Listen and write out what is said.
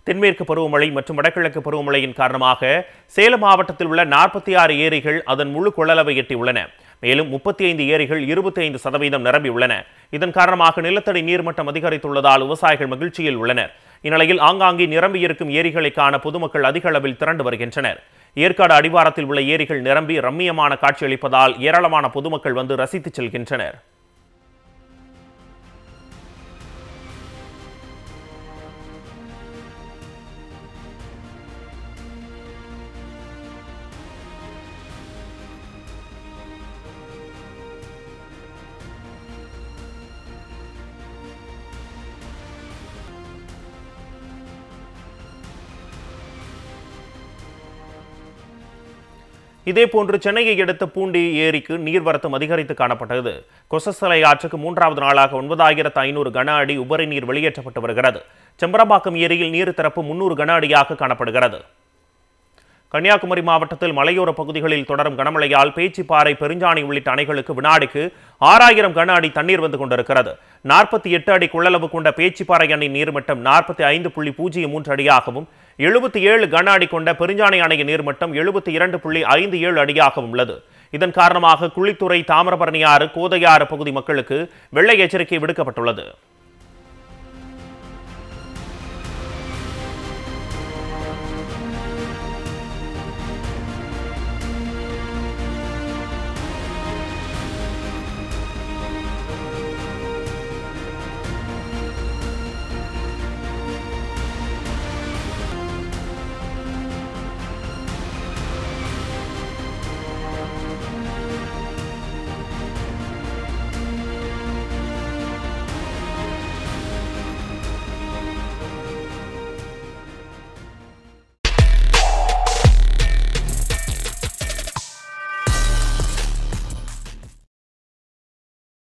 தென்மேற்கு பருவமழை மற்றும் வடகிழக்கு பருவமழையின் காரணமாக சேலம் மாவட்டத்தில் உள்ள 46 ஏரிகள் அதன் முழு கொள்ளளவை எட்டியுள்ளன. மேலும் 35 ஏரிகள் 25% நிரம்பியுள்ளன. இதன் காரணமாக நிலத்தடி நீர்மட்டம் அதிகரித்துள்ளதால் விவசாயிகள் மகிழ்ச்சியில் உள்ளனர். இந்நிலையில் ஆங்காங்கே நிரம்பியிருக்கும் ஏரிகளை காண பொதுமக்கள் அதிக அளவில் திரண்டு வருகின்றனர். ஏற்காடு அடிவாரத்தில் உள்ள ஏரிகள் நிரம்பி ரம்மியமான காட்சியளிப்பதால் ஏராளமான பொதுமக்கள் வந்து ரசித்து செல்கின்றனர். இதேபோன்று சென்னையை அடுத்த பூண்டி ஏரிக்கு நீர்வரத்தும் அதிகரித்து காணப்பட்டது. கொசஸ்தலை ஆற்றுக்கு 3வது நாளாக 9500 கன அடி உபரி நீர் வெளியேற்றப்பட்டு வருகிறது. செம்பரம்பாக்கம் ஏரியில் நீர் திறப்பு 300 கன அடியாக காணப்படுகிறது. கன்னியாகுமரி மாவட்டத்தில் மலையோர பகுதிகளில் தொடரும் கனமழையால் பேச்சிப்பாறை, பெருஞ்சாணி உள்ளிட்ட அணைகளுக்கு வினாடிக்கு 6000 கன அடி தண்ணீர் வந்து கொண்டிருக்கிறது. 48 அடி கொள்ளளவு கொண்ட பேச்சிப்பாறை அணை நீர்மட்டம் 45.03 அடியாகவும், 77 கன அடி கொண்ட பெருஞ்சாணி அணையின் நீர்மட்டம் 72.57 அடியாகவும் உள்ளது. இதன் காரணமாக குளித்துறை, தாமிரபரணி ஆறு, கோதையாறு பகுதி மக்களுக்கு வெள்ள எச்சரிக்கை விடுக்கப்பட்டுள்ளது.